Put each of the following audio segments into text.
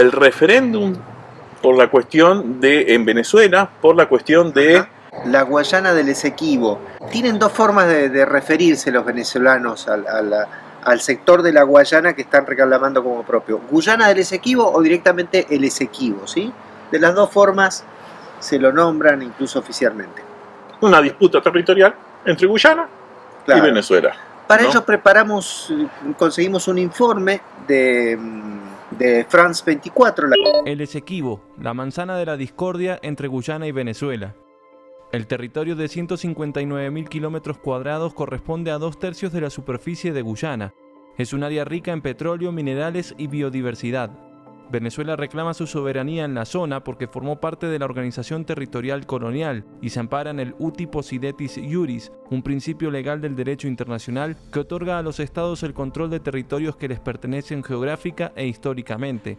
el referéndum por la cuestión de, en Venezuela, por la cuestión de... La Guayana del Esequibo. Tienen dos formas de referirse los venezolanos al sector de la Guayana que están reclamando como propio. Guyana del Esequibo o directamente el Esequibo, ¿sí? De las dos formas se lo nombran incluso oficialmente. Una disputa territorial entre Guyana y Venezuela. Para ello conseguimos un informe de France 24. El Esequibo, la manzana de la discordia entre Guyana y Venezuela. El territorio de 159.000 kilómetros cuadrados corresponde a 2/3 de la superficie de Guyana. Es un área rica en petróleo, minerales y biodiversidad. Venezuela reclama su soberanía en la zona porque formó parte de la organización territorial colonial y se ampara en el Uti Possidetis Iuris, un principio legal del derecho internacional que otorga a los estados el control de territorios que les pertenecen geográfica e históricamente.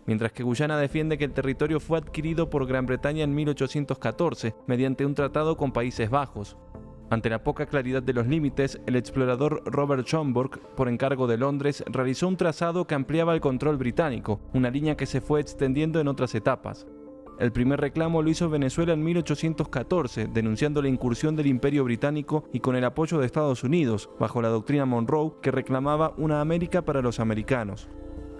Mientras que Guyana defiende que el territorio fue adquirido por Gran Bretaña en 1814 mediante un tratado con Países Bajos. Ante la poca claridad de los límites, el explorador Robert Schomburgk, por encargo de Londres, realizó un trazado que ampliaba el control británico, una línea que se fue extendiendo en otras etapas. El primer reclamo lo hizo Venezuela en 1814, denunciando la incursión del Imperio Británico y con el apoyo de Estados Unidos, bajo la doctrina Monroe, que reclamaba una América para los americanos.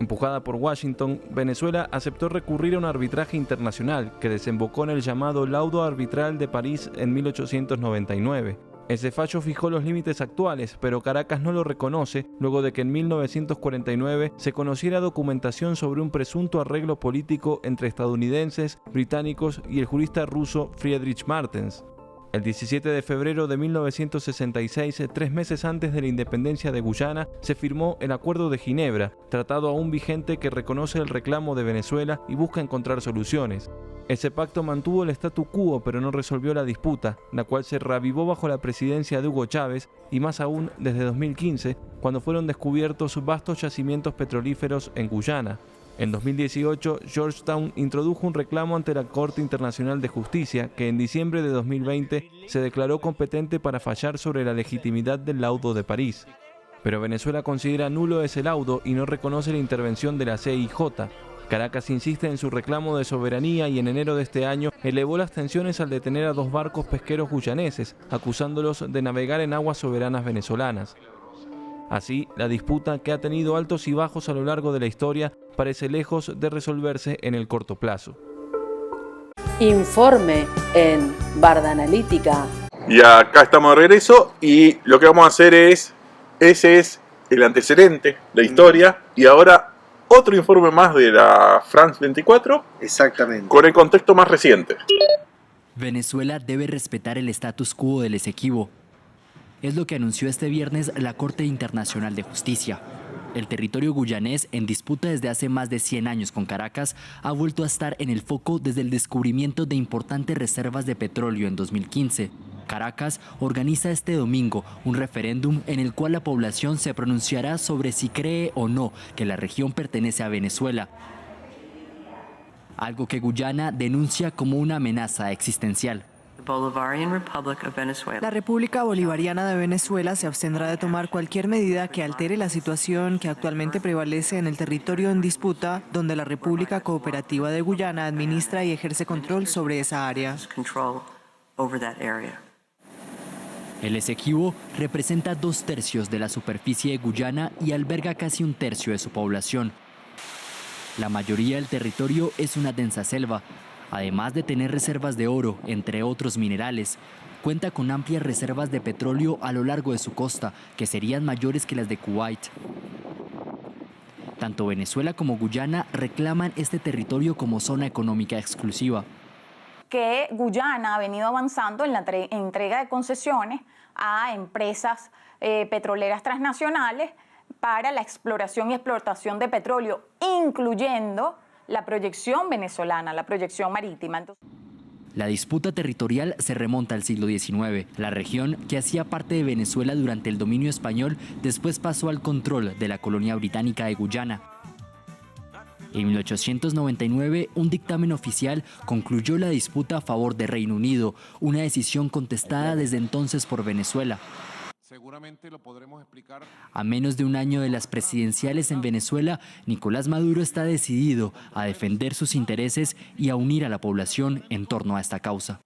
Empujada por Washington, Venezuela aceptó recurrir a un arbitraje internacional que desembocó en el llamado Laudo Arbitral de París en 1899. Ese fallo fijó los límites actuales, pero Caracas no lo reconoce luego de que en 1949 se conociera documentación sobre un presunto arreglo político entre estadounidenses, británicos y el jurista ruso Friedrich Martens. El 17 de febrero de 1966, 3 meses antes de la independencia de Guyana, se firmó el Acuerdo de Ginebra, tratado aún vigente que reconoce el reclamo de Venezuela y busca encontrar soluciones. Ese pacto mantuvo el statu quo pero no resolvió la disputa, la cual se reavivó bajo la presidencia de Hugo Chávez y más aún desde 2015, cuando fueron descubiertos vastos yacimientos petrolíferos en Guyana. En 2018, Georgetown introdujo un reclamo ante la Corte Internacional de Justicia que en diciembre de 2020 se declaró competente para fallar sobre la legitimidad del laudo de París. Pero Venezuela considera nulo ese laudo y no reconoce la intervención de la CIJ. Caracas insiste en su reclamo de soberanía y en enero de este año elevó las tensiones al detener a 2 barcos pesqueros guyaneses, acusándolos de navegar en aguas soberanas venezolanas. Así, la disputa, que ha tenido altos y bajos a lo largo de la historia, parece lejos de resolverse en el corto plazo. Informe en Barda Analítica. Y acá estamos de regreso y lo que vamos a hacer ese es el antecedente, la historia, y ahora otro informe más de la France 24. Exactamente. Con el contexto más reciente. Venezuela debe respetar el status quo del Esequibo. Es lo que anunció este viernes la Corte Internacional de Justicia. El territorio guyanés, en disputa desde hace más de 100 años con Caracas, ha vuelto a estar en el foco desde el descubrimiento de importantes reservas de petróleo en 2015. Caracas organiza este domingo un referéndum en el cual la población se pronunciará sobre si cree o no que la región pertenece a Venezuela, algo que Guyana denuncia como una amenaza existencial. La República Bolivariana de Venezuela se abstendrá de tomar cualquier medida que altere la situación que actualmente prevalece en el territorio en disputa, donde la República Cooperativa de Guyana administra y ejerce control sobre esa área. El Esequibo representa 2/3 de la superficie de Guyana y alberga casi 1/3 de su población. La mayoría del territorio es una densa selva. Además de tener reservas de oro, entre otros minerales, cuenta con amplias reservas de petróleo a lo largo de su costa, que serían mayores que las de Kuwait. Tanto Venezuela como Guyana reclaman este territorio como zona económica exclusiva. Que Guyana ha venido avanzando en la entrega de concesiones a empresas petroleras transnacionales para la exploración y explotación de petróleo, incluyendo la proyección venezolana, la proyección marítima. La disputa territorial se remonta al siglo XIX. La región, que hacía parte de Venezuela durante el dominio español, después pasó al control de la colonia británica de Guyana. En 1899, un dictamen oficial concluyó la disputa a favor de Reino Unido, una decisión contestada desde entonces por Venezuela. Seguramente lo podremos explicar. A menos de un año de las presidenciales en Venezuela, Nicolás Maduro está decidido a defender sus intereses y a unir a la población en torno a esta causa.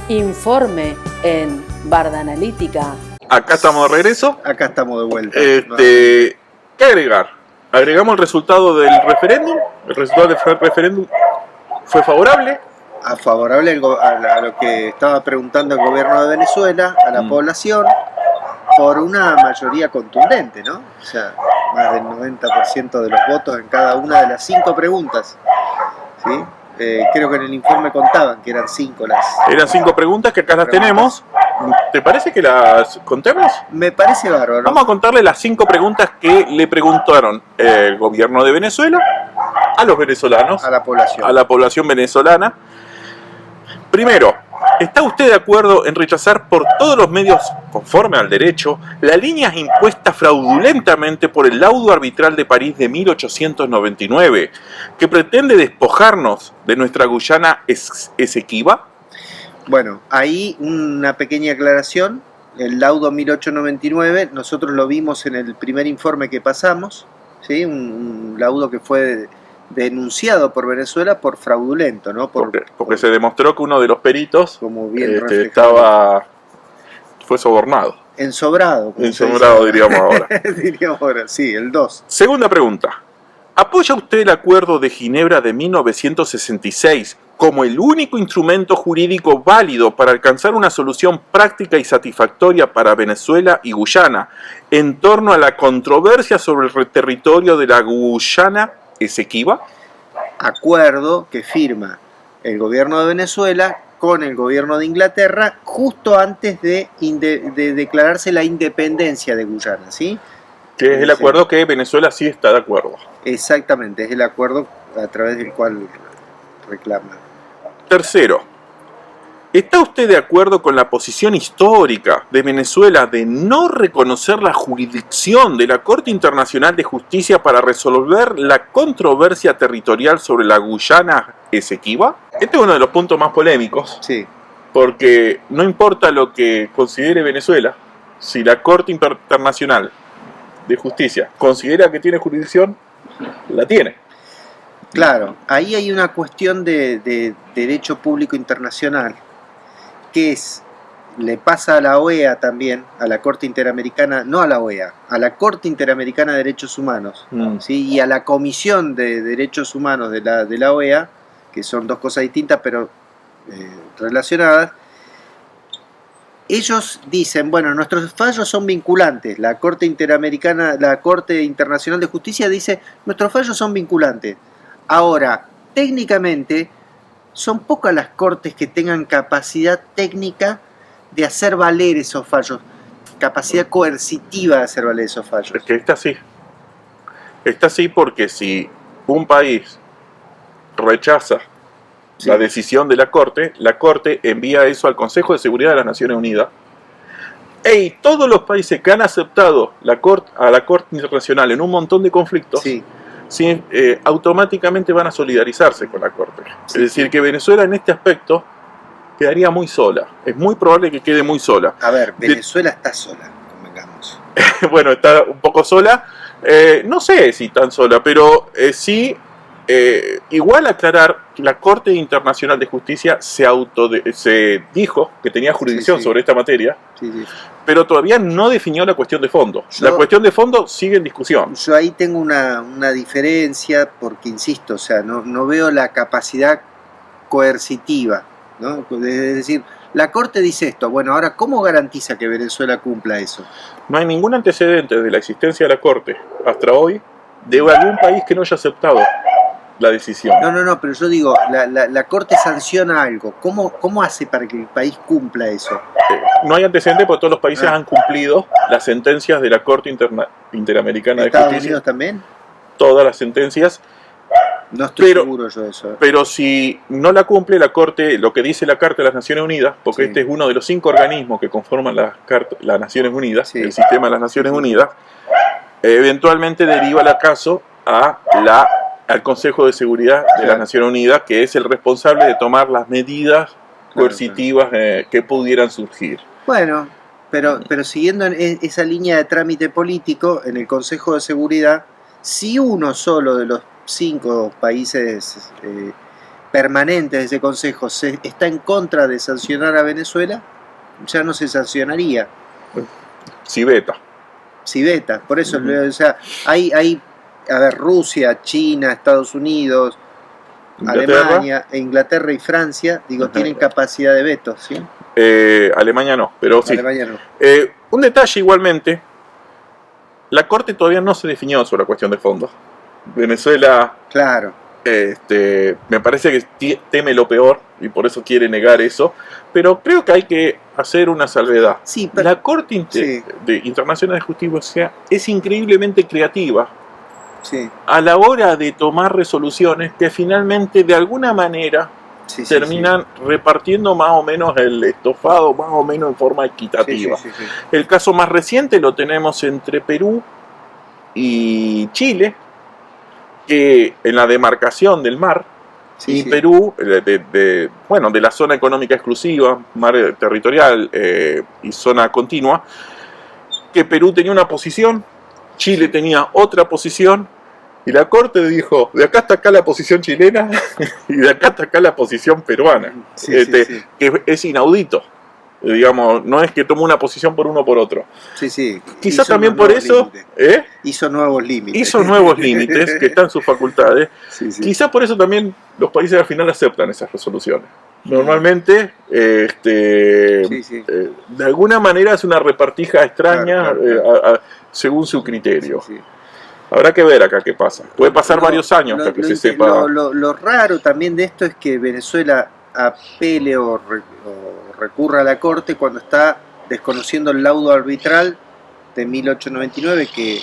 Informe en Barda Analítica. Acá estamos de regreso. Acá estamos de vuelta. ¿Qué agregar? Agregamos el resultado del referéndum. El resultado del referéndum fue favorable. A favorable a lo que estaba preguntando el gobierno de Venezuela, a la población, por una mayoría contundente, ¿no? O sea, más del 90% de los votos en cada una de las 5 preguntas. ¿Sí? Creo que en el informe contaban que eran 5 las... Eran 5 preguntas que acá las tenemos. ¿Te parece que las contemos? Me parece bárbaro. Vamos a contarle las 5 preguntas que le preguntaron el gobierno de Venezuela a los venezolanos, A la la población venezolana. Primero, ¿está usted de acuerdo en rechazar por todos los medios, conforme al derecho, las líneas impuestas fraudulentamente por el laudo arbitral de París de 1899, que pretende despojarnos de nuestra Guyana Esequiba? Bueno, ahí una pequeña aclaración. El laudo 1899, nosotros lo vimos en el primer informe que pasamos, ¿sí? Un laudo que fue denunciado por Venezuela por fraudulento, ¿no? Porque se demostró que uno de los peritos como bien fue sobornado. Ensobrado. Ensobrado, diríamos ahora. Diríamos ahora, sí, el 2. Segunda pregunta. ¿Apoya usted el Acuerdo de Ginebra de 1966 como el único instrumento jurídico válido para alcanzar una solución práctica y satisfactoria para Venezuela y Guyana en torno a la controversia sobre el territorio de la Guyana Esequiba? Acuerdo que firma el gobierno de Venezuela con el gobierno de Inglaterra justo antes de declararse la independencia de Guyana, ¿sí? Que es el acuerdo que Venezuela sí está de acuerdo. Exactamente, es el acuerdo a través del cual reclama. Tercero, ¿está usted de acuerdo con la posición histórica de Venezuela de no reconocer la jurisdicción de la Corte Internacional de Justicia para resolver la controversia territorial sobre la Guyana Esequiba? Este es uno de los puntos más polémicos, sí, porque no importa lo que considere Venezuela, si la Corte Internacional de Justicia considera que tiene jurisdicción, la tiene. Claro, ahí hay una cuestión de derecho público internacional, que le pasa a la OEA también, a la Corte Interamericana, no a la OEA, a la Corte Interamericana de Derechos Humanos, ¿sí? Y a la Comisión de Derechos Humanos de la OEA, que son dos cosas distintas pero relacionadas. Ellos dicen, bueno, nuestros fallos son vinculantes. La Corte Internacional de Justicia dice, nuestros fallos son vinculantes. Ahora, técnicamente, son pocas las cortes que tengan capacidad técnica de hacer valer esos fallos, capacidad coercitiva de hacer valer esos fallos. Es que está así. Está así porque si un país rechaza la decisión de la Corte envía eso al Consejo de Seguridad de las Naciones Unidas. Y todos los países que han aceptado a la Corte Internacional en un montón de conflictos, automáticamente van a solidarizarse con la Corte. Es decir, que Venezuela en este aspecto quedaría muy sola. Es muy probable que quede muy sola. A ver, Venezuela está sola, convengamos. Bueno, está un poco sola. No sé si tan sola, pero sí... igual aclarar que la Corte Internacional de Justicia se dijo que tenía jurisdicción sobre esta materia, pero todavía no definió la cuestión de fondo. La cuestión de fondo sigue en discusión. Yo ahí tengo una diferencia porque, insisto, o sea, no veo la capacidad coercitiva, ¿no? Es decir, la Corte dice esto, bueno, ahora, ¿cómo garantiza que Venezuela cumpla eso? No hay ningún antecedente de la existencia de la Corte hasta hoy de algún país que no haya aceptado la decisión. No, pero yo digo, la Corte sanciona algo. ¿Cómo hace para que el país cumpla eso? No hay antecedentes porque todos los países han cumplido las sentencias de la Corte Interamericana de Justicia. ¿Estados Unidos también? Todas las sentencias. No estoy seguro yo de eso. Pero si no la cumple la Corte, lo que dice la Carta de las Naciones Unidas, porque este es uno de los 5 organismos que conforman las Naciones Unidas, el sistema de las Naciones Unidas, eventualmente deriva el caso al Consejo de Seguridad de las Naciones Unidas, que es el responsable de tomar las medidas coercitivas que pudieran surgir. Bueno, pero siguiendo esa línea de trámite político, en el Consejo de Seguridad, si uno solo de los 5 países permanentes de ese Consejo está en contra de sancionar a Venezuela, ya no se sancionaría. Si veta. Si veta, por eso, o sea, hay, a ver, Rusia, China, Estados Unidos, Alemania, Inglaterra y Francia, tienen capacidad de veto, ¿sí? Alemania no, pero sí. Alemania no. Un detalle igualmente, la Corte todavía no se definió sobre la cuestión de fondo. Venezuela, claro, me parece que teme lo peor y por eso quiere negar eso, pero creo que hay que hacer una salvedad. Sí, pero, la Corte Internacional de Justicia es increíblemente creativa, sí, a la hora de tomar resoluciones que finalmente de alguna manera terminan repartiendo más o menos el estofado, más o menos en forma equitativa. Sí. El caso más reciente lo tenemos entre Perú y Chile, que en la demarcación del mar, y Perú, de la zona económica exclusiva, mar territorial y zona continua, que Perú tenía una posición, Chile tenía otra posición, y la Corte dijo, de acá hasta acá la posición chilena y de acá hasta acá la posición peruana, que es inaudito. Digamos, no es que tomó una posición por uno o por otro. Quizás también por eso hizo nuevos límites. Hizo nuevos límites que están en sus facultades. Quizás por eso también los países al final aceptan esas resoluciones. Normalmente, de alguna manera es una repartija extraña según su criterio. Habrá que ver acá qué pasa. Puede pasar varios años hasta que se sepa. Lo raro también de esto es que Venezuela apele o recurra a la Corte cuando está desconociendo el laudo arbitral de 1899, que,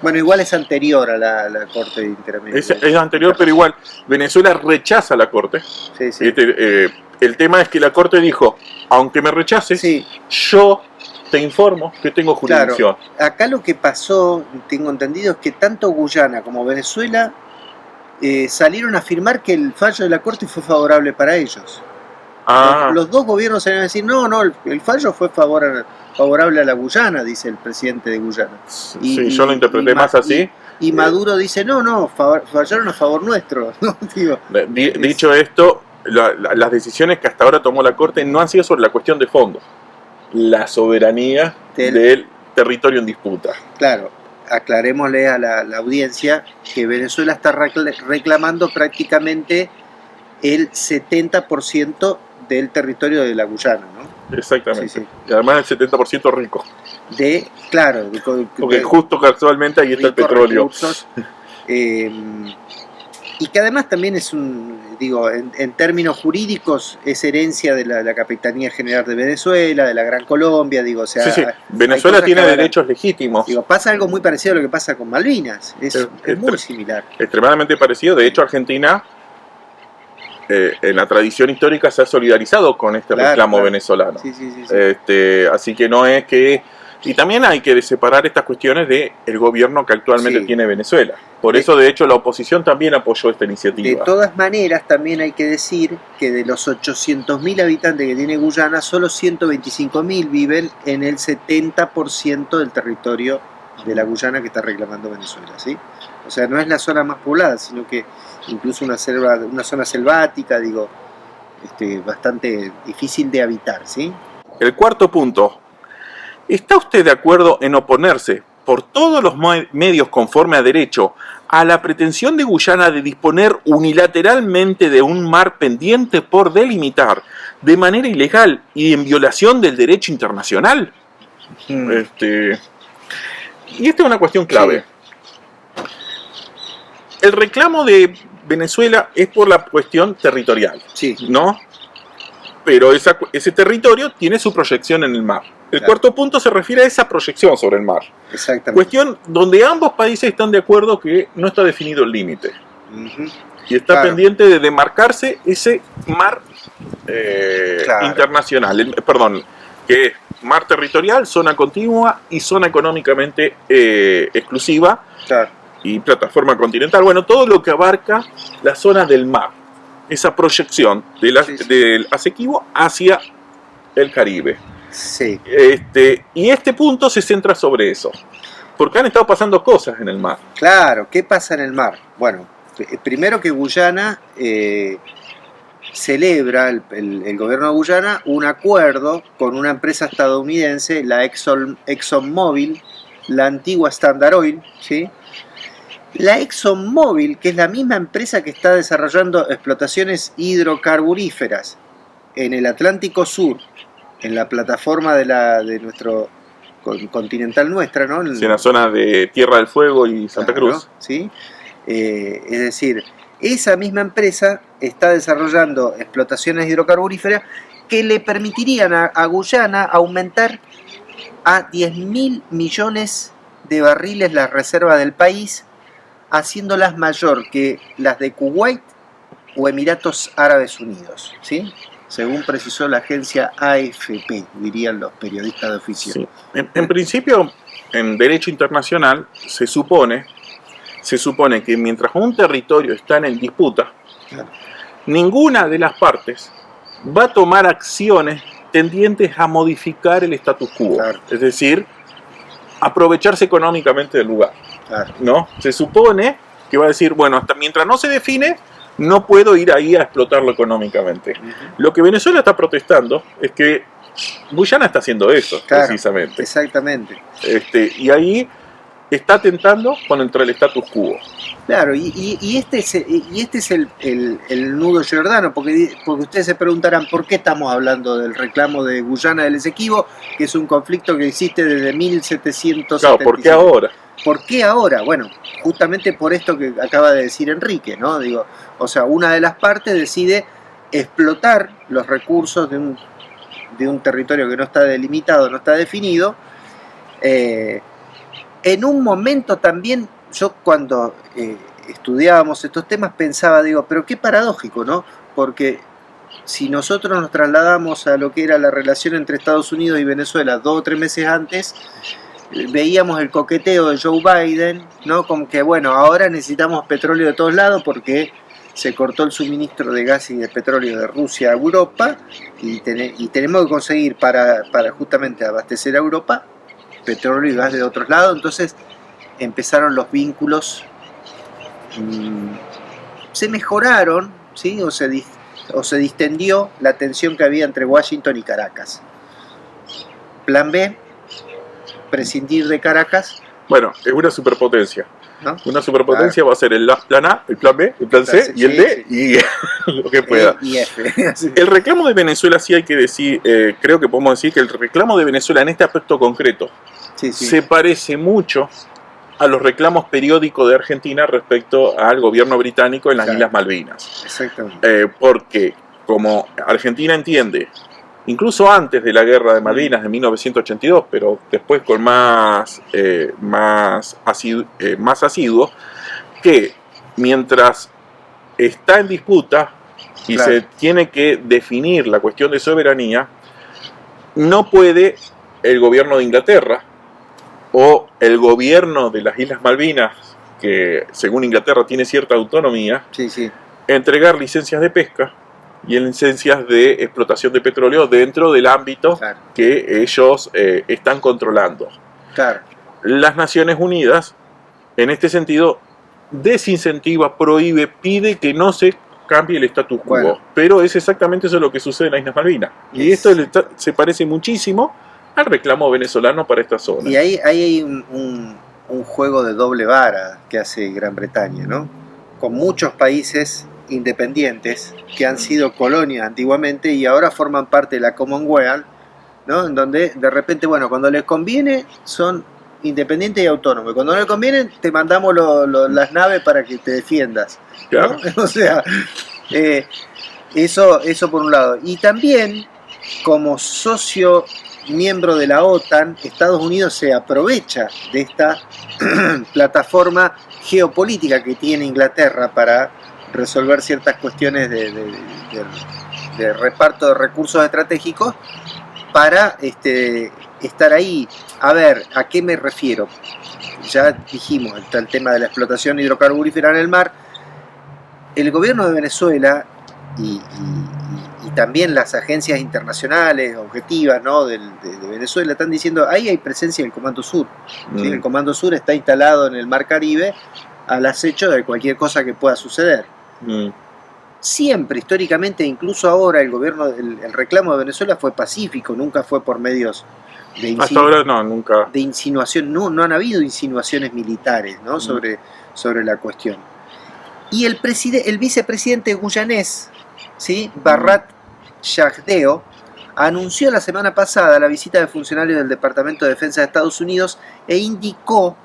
bueno, igual es anterior a la Corte Interamericana. Es anterior, pero igual, Venezuela rechaza la Corte. El tema es que la Corte dijo, aunque me rechaces, yo te informo que tengo jurisdicción. Claro, acá lo que pasó, tengo entendido, es que tanto Guyana como Venezuela salieron a afirmar que el fallo de la Corte fue favorable para ellos. Los dos gobiernos salieron a decir, no, el fallo fue favorable a la Guyana, dice el presidente de Guyana. Yo lo interpreté más así. Y Maduro dice, no, fallaron a favor nuestro. ¿No? Dicho esto, las decisiones que hasta ahora tomó la Corte no han sido sobre la cuestión de fondo, la soberanía del territorio en disputa. Claro, aclarémosle a la audiencia que Venezuela está reclamando prácticamente el 70% del territorio de la Guyana, ¿no? Exactamente. Y además el 70% rico. Claro. Porque justo casualmente ahí está el petróleo. Y que además también es en términos jurídicos, es herencia de la Capitanía General de Venezuela, de la Gran Colombia, Venezuela tiene derechos legítimos. Pasa algo muy parecido a lo que pasa con Malvinas, es muy similar. Extremadamente parecido, de hecho Argentina, en la tradición histórica se ha solidarizado con este reclamo venezolano. Así que no es que... Y también hay que separar estas cuestiones del gobierno que actualmente tiene Venezuela. Por eso, de hecho, la oposición también apoyó esta iniciativa. De todas maneras, también hay que decir que de los 800.000 habitantes que tiene Guyana, solo 125.000 viven en el 70% del territorio de la Guyana que está reclamando Venezuela, ¿sí? O sea, no es la zona más poblada, sino que incluso una zona selvática, bastante difícil de habitar, ¿sí? El cuarto punto. ¿Está usted de acuerdo en oponerse por todos los medios conforme a derecho a la pretensión de Guyana de disponer unilateralmente de un mar pendiente por delimitar de manera ilegal y en violación del derecho internacional? Y esta es una cuestión clave. El reclamo de Venezuela es por la cuestión territorial, ¿no? Pero ese territorio tiene su proyección en el mar. El cuarto punto se refiere a esa proyección sobre el mar. Exactamente. Cuestión donde ambos países están de acuerdo que no está definido el límite. Y está pendiente de demarcarse ese mar internacional, que es mar territorial, zona contigua y zona económicamente exclusiva y plataforma continental. Bueno, todo lo que abarca la zona del mar. Esa proyección del Esequibo hacia el Caribe. Sí, Y este punto se centra sobre eso, porque han estado pasando cosas en el mar. claro. ¿Qué pasa en el mar? Bueno, primero que Guyana celebra, el gobierno de Guyana, un acuerdo con una empresa estadounidense, la ExxonMobil, la antigua Standard Oil, ¿sí? La ExxonMobil, que es la misma empresa que está desarrollando explotaciones hidrocarburíferas en el Atlántico Sur, en la plataforma de nuestro continental nuestra, ¿no? En la zona de Tierra del Fuego y Santa Cruz. ¿Sí? Es decir, esa misma empresa está desarrollando explotaciones hidrocarburíferas que le permitirían a Guyana aumentar a 10.000 millones de barriles las reservas del país, haciéndolas mayor que las de Kuwait o Emiratos Árabes Unidos, ¿sí? Según precisó la agencia AFP, dirían los periodistas de oficio. Sí. En principio, en derecho internacional, se supone que mientras un territorio está en disputa, Claro. ninguna de las partes va a tomar acciones tendientes a modificar el status quo. Claro. Es decir, aprovecharse económicamente del lugar. Claro. ¿No? Se supone que va a decir, bueno, hasta mientras no se define, no puedo ir ahí a explotarlo económicamente. Lo que Venezuela está protestando es que Guyana está haciendo eso, Claro, precisamente. exactamente. Y ahí está atentando contra el status quo. Claro, y este es el nudo Giordano, porque ustedes se preguntarán por qué estamos hablando del reclamo de Guyana del Esequibo, que es un conflicto que existe desde 1776. Claro, ¿por qué ahora? ¿Por qué ahora? Bueno, justamente por esto que acaba de decir Enrique, ¿no? Digo, o sea, una de las partes decide explotar los recursos de un territorio que no está delimitado, no está definido. En un momento también, yo cuando estudiábamos estos temas pensaba, digo, pero qué paradójico, ¿no? Porque si nosotros nos trasladamos a lo que era la relación entre Estados Unidos y Venezuela 2 o 3 meses antes, veíamos el coqueteo de Joe Biden, ¿no? Como que, bueno, ahora necesitamos petróleo de todos lados porque se cortó el suministro de gas y de petróleo de Rusia a Europa y tenemos que conseguir para justamente abastecer a Europa petróleo y gas de otros lados. Entonces empezaron los vínculos, se mejoraron, ¿sí? o se distendió la tensión que había entre Washington y Caracas. Plan B, prescindir de Caracas. Bueno, es una superpotencia. ¿No? Una superpotencia va a ser el plan A, el plan B, el plan C y el D y lo que pueda. Y F. El reclamo de Venezuela, sí hay que decir, creo que podemos decir que el reclamo de Venezuela en este aspecto concreto se parece mucho a los reclamos periódicos de Argentina respecto al gobierno británico en las Islas Malvinas. Exactamente. Porque como Argentina entiende, incluso antes de la guerra de Malvinas de 1982, pero después con más asiduo, que mientras está en disputa y se tiene que definir la cuestión de soberanía, no puede el gobierno de Inglaterra o el gobierno de las Islas Malvinas, que según Inglaterra tiene cierta autonomía, entregar licencias de pesca y en licencias de explotación de petróleo dentro del ámbito que ellos están controlando. Las Naciones Unidas, en este sentido, desincentiva, prohíbe, pide que no se cambie el status quo. Pero es exactamente eso lo que sucede en las Islas Malvinas. Y esto se parece muchísimo al reclamo venezolano para esta zona. Y ahí hay un juego de doble vara que hace Gran Bretaña, ¿no? Con muchos países independientes que han sido colonias antiguamente y ahora forman parte de la Commonwealth, ¿no? En donde de repente, bueno, cuando les conviene son independientes y autónomos, cuando no les conviene te mandamos las naves para que te defiendas, ¿no? O sea, eso por un lado. Y también, como socio miembro de la OTAN, Estados Unidos se aprovecha de esta plataforma geopolítica que tiene Inglaterra para resolver ciertas cuestiones de reparto de recursos estratégicos para estar ahí. A ver, ¿a qué me refiero? Ya dijimos, está el tema de la explotación hidrocarburífera en el mar. El gobierno de Venezuela y también las agencias internacionales objetivas, ¿no? de Venezuela están diciendo ahí hay presencia del Comando Sur. ¿Sí? El Comando Sur está instalado en el Mar Caribe al acecho de cualquier cosa que pueda suceder. Siempre, históricamente, incluso ahora, el reclamo de Venezuela fue pacífico, nunca fue por medios de hasta ahora no, nunca. De insinuación, no han habido insinuaciones militares, ¿no? sobre la cuestión. Y el vicepresidente guyanés, ¿sí? Barrat Jagdeo, anunció la semana pasada la visita de funcionarios del Departamento de Defensa de Estados Unidos e indicó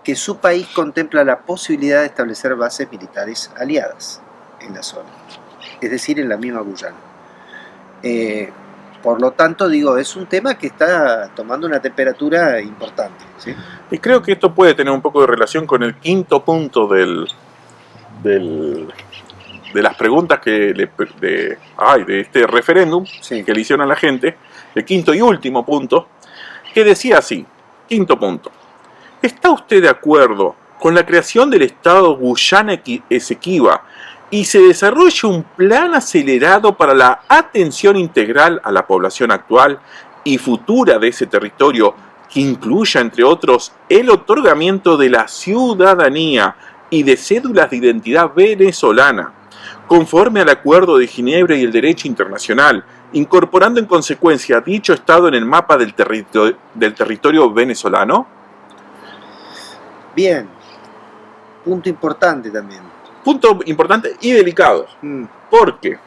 que su país contempla la posibilidad de establecer bases militares aliadas en la zona, es decir, en la misma Guyana. Por lo tanto, digo, es un tema que está tomando una temperatura importante, ¿sí? Y creo que esto puede tener un poco de relación con el quinto punto de las preguntas de este referéndum, sí, que le hicieron a la gente, el quinto y último punto, que decía así, quinto punto: ¿está usted de acuerdo con la creación del Estado Guyana Esequiba y se desarrolle un plan acelerado para la atención integral a la población actual y futura de ese territorio, que incluya, entre otros, el otorgamiento de la ciudadanía y de cédulas de identidad venezolana, conforme al Acuerdo de Ginebra y el derecho internacional, incorporando en consecuencia dicho Estado en el mapa del territorio venezolano? Bien, punto importante también. Punto importante y delicado, porque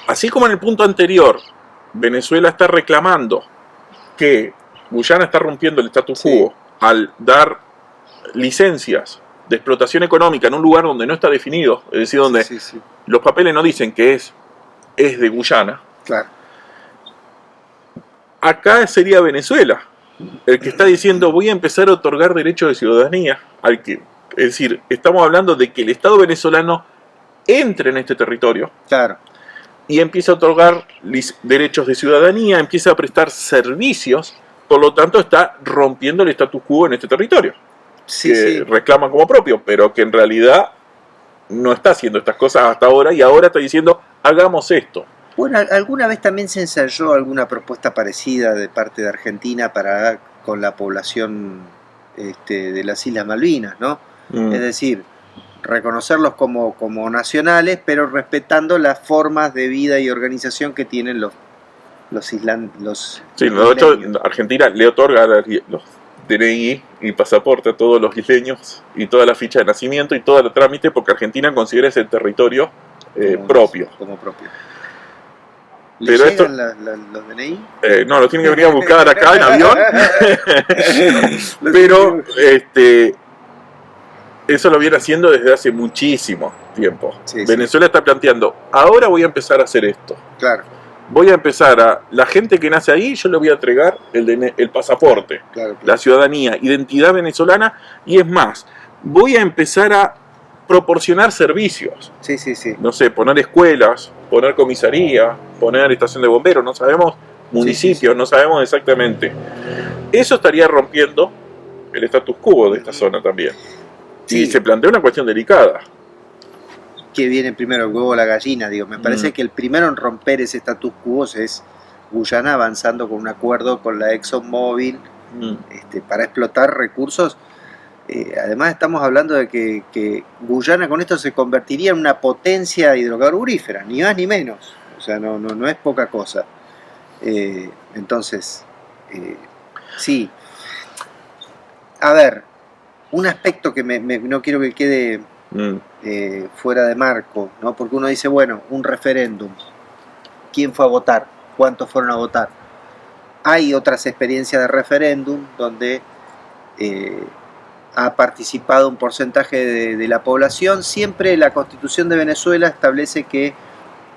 así como en el punto anterior Venezuela está reclamando que Guyana está rompiendo el status quo al dar licencias de explotación económica en un lugar donde no está definido, es decir, donde los papeles no dicen que es de Guyana. Claro. Acá sería Venezuela el que está diciendo voy a empezar a otorgar derechos de ciudadanía al que, es decir, estamos hablando de que el Estado venezolano entre en este territorio, claro, y empieza a otorgar derechos de ciudadanía, empieza a prestar servicios, por lo tanto está rompiendo el status quo en este territorio, que reclama como propio, pero que en realidad no está haciendo estas cosas hasta ahora, y ahora está diciendo hagamos esto. Bueno, alguna vez también se ensayó alguna propuesta parecida de parte de Argentina con la población de las Islas Malvinas, ¿no? Es decir, reconocerlos como nacionales, pero respetando las formas de vida y organización que tienen los isleños. Sí, de hecho, Argentina le otorga los DNI y pasaporte a todos los isleños y toda la ficha de nacimiento y todo el trámite, porque Argentina considera ese territorio propio. Como propio. ¿Le llegan los DNI? No, los tienen que venir a buscar acá en avión. Pero eso lo viene haciendo desde hace muchísimo tiempo. Venezuela está planteando, ahora voy a empezar a hacer esto. Claro. Voy a empezar a la gente que nace ahí, yo le voy a entregar el pasaporte, la ciudadanía, identidad venezolana, y es más, voy a empezar a proporcionar servicios. No sé, poner escuelas, poner comisaría, poner estación de bomberos, no sabemos, municipios, no sabemos exactamente. Eso estaría rompiendo el status quo de esta zona también. Y se plantea una cuestión delicada. Que viene primero el huevo o la gallina, digo. Me parece que el primero en romper ese status quo es Guyana avanzando con un acuerdo con la ExxonMobil para explotar recursos. Además estamos hablando de que Guyana con esto se convertiría en una potencia hidrocarburífera, ni más ni menos. O sea, no es poca cosa. Entonces, sí. A ver, un aspecto que no quiero que quede fuera de marco, ¿no? Porque uno dice, bueno, un referéndum, ¿quién fue a votar? ¿Cuántos fueron a votar? Hay otras experiencias de referéndum donde ha participado un porcentaje de la población. Siempre la Constitución de Venezuela establece que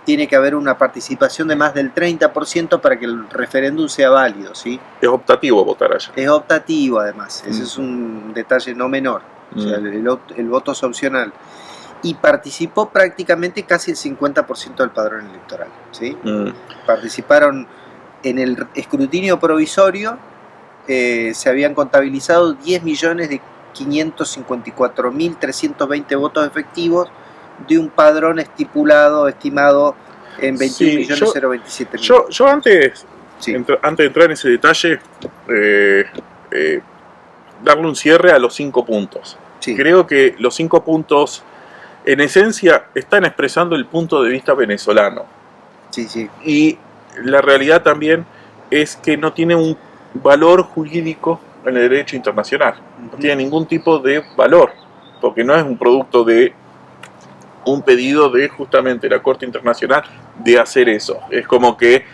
tiene que haber una participación de más del 30% para que el referéndum sea válido, ¿sí? Es optativo votar allá. Es optativo, además. Ese es un detalle no menor. O sea, el voto es opcional. Y participó prácticamente casi el 50% del padrón electoral, ¿sí? Participaron en el escrutinio provisorio, se habían contabilizado 10.554.320 votos efectivos de un padrón estimado en Sí, 21.027.000. Yo antes, Sí. antes de entrar en ese detalle, darle un cierre a los 5 puntos. Sí. Creo que los 5 puntos, en esencia, están expresando el punto de vista venezolano. Sí, sí. Y la realidad también es que no tiene un valor jurídico en el derecho internacional. No tiene ningún tipo de valor, porque no es un producto de un pedido de justamente la Corte Internacional de hacer eso. Es como que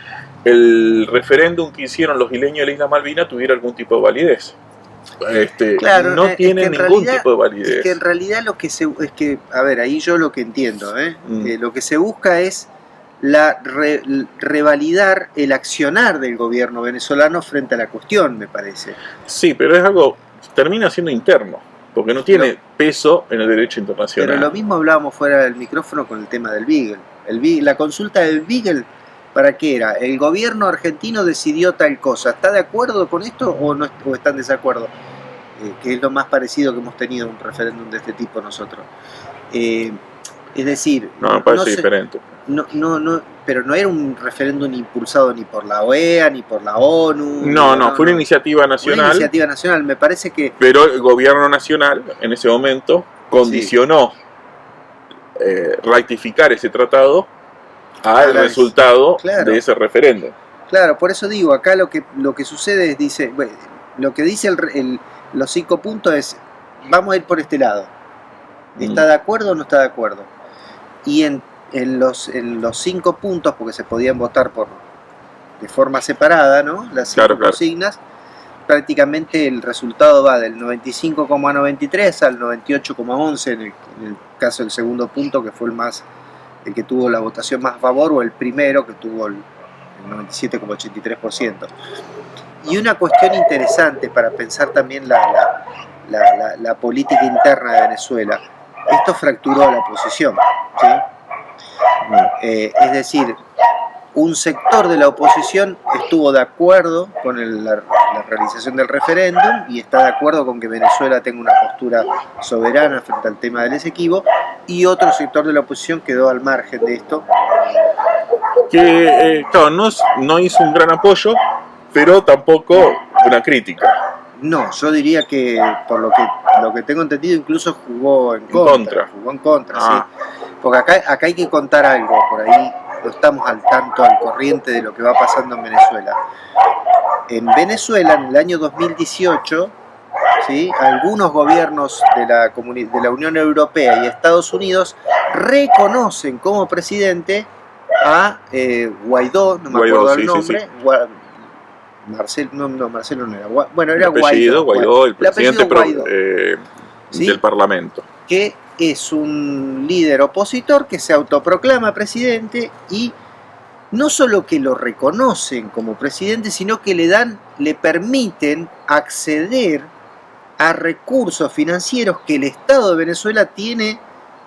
el referéndum que hicieron los isleños de la Isla Malvina tuviera algún tipo de validez. Claro, no es tiene que en ningún realidad- tipo de validez. Es que en realidad lo que es que, a ver, ahí yo lo que entiendo, lo que se busca es revalidar el accionar del gobierno venezolano frente a la cuestión, me parece. Sí, pero es algo, termina siendo interno, porque no tiene peso en el derecho internacional. Pero lo mismo hablábamos fuera del micrófono con el tema del Beagle. La consulta del Beagle, ¿para qué era? El gobierno argentino decidió tal cosa. ¿Está de acuerdo con esto o no o está en desacuerdo? Que es lo más parecido que hemos tenido a un referéndum de este tipo nosotros. Es decir, No, me parece sé- diferente. No, pero no era un referéndum impulsado ni por la OEA ni por la ONU. No, fue una iniciativa Una nacional, iniciativa nacional. Me parece que pero el gobierno nacional en ese momento condicionó ratificar ese tratado al Ahora, resultado claro. de ese referéndum. Claro, por eso digo, acá lo que sucede es, dice, bueno, lo que dice los 5 puntos es, vamos a ir por este lado. ¿Está de acuerdo o no está de acuerdo? Y en los 5 puntos, porque se podían votar de forma separada, ¿no? Las 5 Claro. consignas, prácticamente el resultado va del 95,93 al 98,11 en el caso del segundo punto, que fue el que tuvo la votación más a favor, o el primero, que tuvo el 97,83%. Y una cuestión interesante para pensar también la política interna de Venezuela, esto fracturó a la oposición, ¿sí? Es decir, un sector de la oposición estuvo de acuerdo con la realización del referéndum y está de acuerdo con que Venezuela tenga una postura soberana frente al tema del Esequibo, y otro sector de la oposición quedó al margen de esto. Que, claro, no hizo un gran apoyo, pero tampoco una crítica. No, yo diría que por lo que tengo entendido incluso jugó en contra. Jugó en contra, sí. Porque acá hay que contar algo, por ahí no estamos al corriente de lo que va pasando en Venezuela. En Venezuela, en el año 2018, ¿sí?, algunos gobiernos de la Unión Europea y Estados Unidos reconocen como presidente a Guaidó, no me acuerdo el nombre. Sí. Marcelo no era. Bueno, era El apellido Guaidó, el presidente Guaidó, ¿sí?, del Parlamento. que es un líder opositor que se autoproclama presidente, y no solo que lo reconocen como presidente, sino que le permiten acceder a recursos financieros que el Estado de Venezuela tiene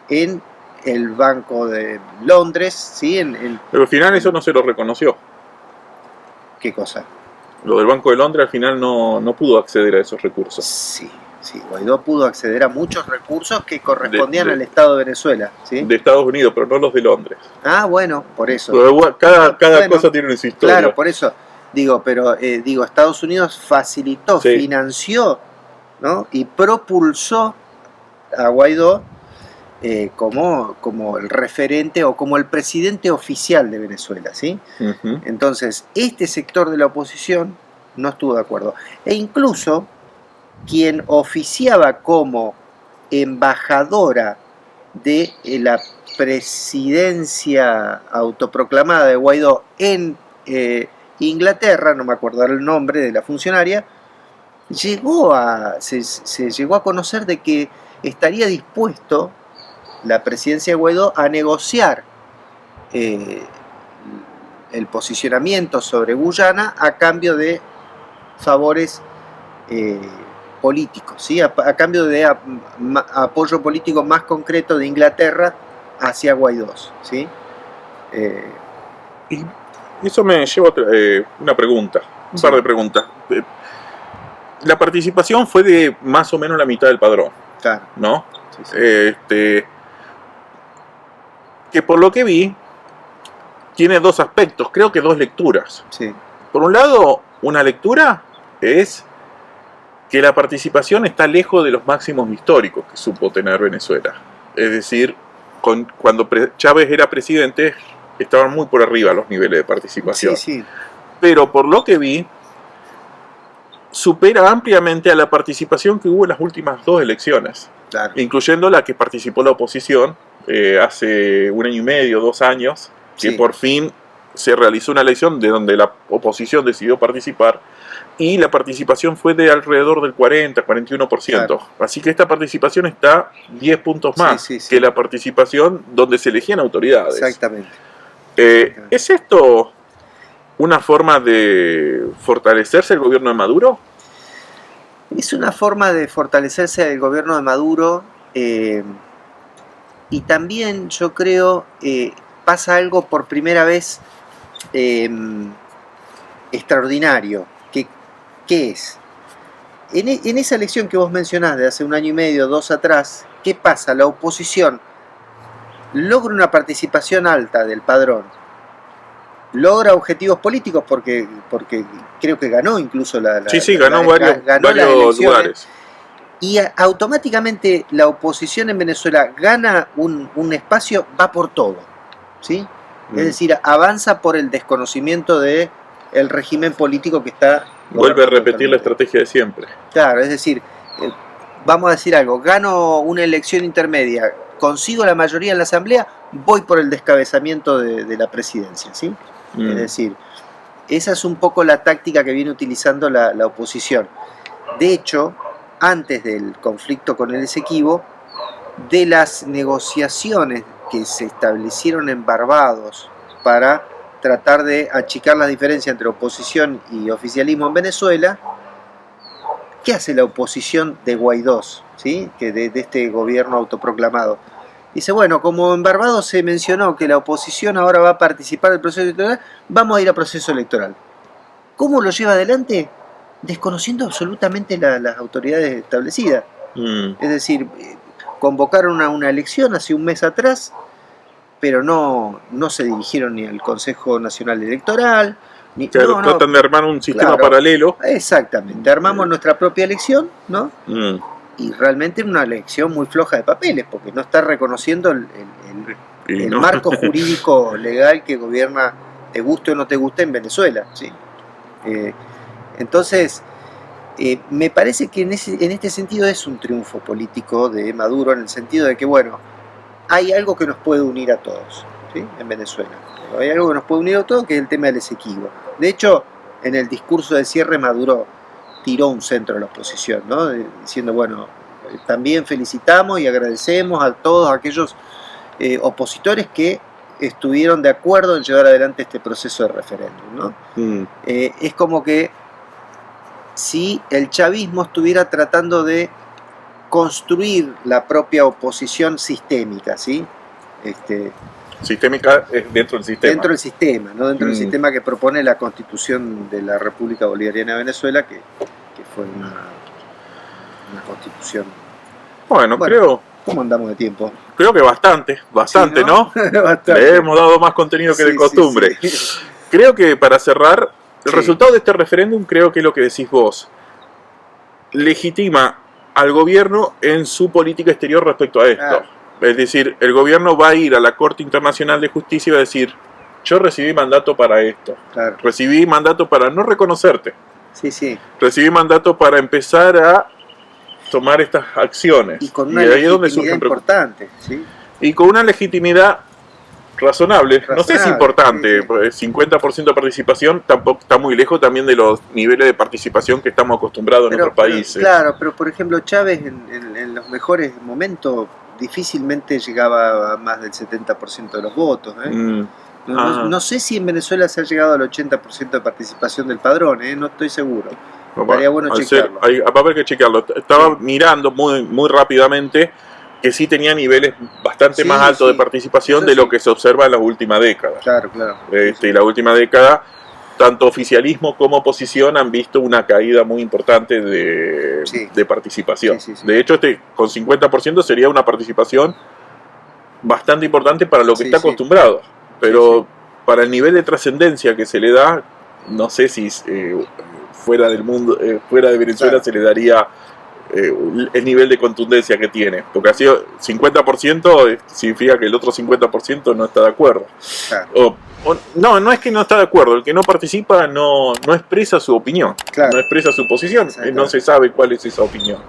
en el Banco de Londres, ¿sí? Pero al final eso no se lo reconoció. ¿Qué cosa? Lo del Banco de Londres al final no pudo acceder a esos recursos. Sí, Guaidó pudo acceder a muchos recursos que correspondían De- al Estado de Venezuela, ¿sí? De Estados Unidos, pero no los de Londres. Ah, bueno, por eso. Pero cada Bueno, cosa tiene su historia. Claro, por eso digo, pero Estados Unidos facilitó, Sí. financió, ¿no?, y propulsó a Guaidó como el referente o como el presidente oficial de Venezuela, ¿sí? Ujú. Entonces, este sector de la oposición no estuvo de acuerdo. E incluso quien oficiaba como embajadora de la presidencia autoproclamada de Guaidó en Inglaterra, no me acuerdo el nombre de la funcionaria, se llegó a conocer de que estaría dispuesto la presidencia de Guaidó a negociar el posicionamiento sobre Guyana a cambio de favores políticos, ¿sí? A cambio de apoyo político más concreto de Inglaterra hacia Guaidó, ¿sí? Y eso me lleva a una pregunta, un par de preguntas. La participación fue de más o menos la mitad del padrón, Claro. ¿no? Sí. Que por lo que vi, tiene dos aspectos, creo que dos lecturas. Sí. Por un lado, una lectura es que la participación está lejos de los máximos históricos que supo tener Venezuela. Es decir, cuando Chávez era presidente, estaban muy por arriba los niveles de participación. Sí, sí. Pero por lo que vi, supera ampliamente a la participación que hubo en las últimas dos elecciones, Claro. incluyendo la que participó la oposición hace 1 año y medio, 2 años, que Sí. por fin se realizó una elección de donde la oposición decidió participar, y la participación fue de alrededor del 40-41%. Claro. Así que esta participación está 10 puntos más Sí, sí, sí. que la participación donde se elegían autoridades. Exactamente. ¿Es esto una forma de fortalecerse el gobierno de Maduro? Es una forma de fortalecerse el gobierno de Maduro, y también yo creo pasa algo por primera vez extraordinario. ¿Qué es? En esa elección que vos mencionás de hace 1 año y medio, 2 atrás, ¿qué pasa? La oposición logra una participación alta del padrón, logra objetivos políticos porque creo que ganó incluso ganó varios las elecciones. lugares. Y automáticamente la oposición en Venezuela gana un espacio, va por todo, ¿sí? Es decir, avanza por el desconocimiento del régimen político que está... Vuelve a repetir la estrategia de siempre. Claro, es decir, vamos a decir algo, gano una elección intermedia, consigo la mayoría en la asamblea, voy por el descabezamiento de la presidencia, ¿sí? Es decir, esa es un poco la táctica que viene utilizando la oposición. De hecho, antes del conflicto con el Esequibo, de las negociaciones que se establecieron en Barbados para tratar de achicar las diferencias entre oposición y oficialismo en Venezuela, ¿qué hace la oposición de Guaidó, ¿sí? Que de este gobierno autoproclamado? Dice, bueno, como en Barbados se mencionó que la oposición ahora va a participar del proceso electoral, vamos a ir a proceso electoral. ¿Cómo lo lleva adelante? Desconociendo absolutamente las autoridades establecidas. Es decir, convocaron a una elección hace 1 mes atrás, pero no se dirigieron ni al Consejo Nacional Electoral, ni tratan de armar un sistema claro, paralelo. Exactamente, armamos nuestra propia elección, ¿no? Y realmente una elección muy floja de papeles, porque no está reconociendo el marco jurídico legal que gobierna, te guste o no te guste, en Venezuela, ¿sí? Entonces, me parece que en este sentido es un triunfo político de Maduro, en el sentido de que, bueno, hay algo que nos puede unir a todos, ¿sí? En Venezuela. Hay algo que nos puede unir a todos, que es el tema del Esequibo. De hecho, en el discurso de cierre, Maduro tiró un centro a la oposición, ¿no? Diciendo, bueno, también felicitamos y agradecemos a todos aquellos opositores que estuvieron de acuerdo en llevar adelante este proceso de referéndum, ¿no? Es como que si el chavismo estuviera tratando de construir la propia oposición sistémica, ¿sí? Sistémica es dentro del sistema. Dentro del sistema, ¿no? Dentro del sistema que propone la Constitución de la República Bolivariana de Venezuela, que fue una constitución. Bueno, creo... ¿Cómo andamos de tiempo? Creo que bastante, Sí, ¿no? Bastante. Le hemos dado más contenido que de costumbre. Sí. Creo que para cerrar, el Sí. resultado de este referéndum, creo que es lo que decís vos, legitima al gobierno en su política exterior respecto a esto. Claro. Es decir, el gobierno va a ir a la Corte Internacional de Justicia y va a decir, yo recibí mandato para esto, Claro. recibí mandato para no reconocerte, Sí. recibí mandato para empezar a tomar estas acciones. Y con una ahí es donde legitimidad surgen importante, ¿sí? y con una legitimidad razonable. No sé si Razonable, importante, sí. porque 50% de participación tampoco está muy lejos también de los niveles de participación que estamos acostumbrados en otros países. Claro, pero por ejemplo Chávez en los mejores momentos difícilmente llegaba a más del 70% de los votos, ¿eh? No sé si en Venezuela se ha llegado al 80% de participación del padrón, no estoy seguro. Estaría bueno chequearlo. Va a haber que chequearlo. Estaba mirando muy rápidamente que sí tenía niveles bastante más altos de participación Eso de lo sí. que se observa en la última década. Claro. Y la última década, tanto oficialismo como oposición han visto una caída muy importante de participación. Sí. De hecho, con 50% sería una participación bastante importante para lo que está acostumbrado. Pero para el nivel de trascendencia que se le da, no sé si fuera del mundo, fuera de Venezuela, claro, se le daría el nivel de contundencia que tiene, porque ha sido 50%, significa que el otro 50% no está de acuerdo. Claro. No es que no está de acuerdo, el que no participa no expresa su opinión, claro, no expresa su posición, no se sabe cuál es esa opinión.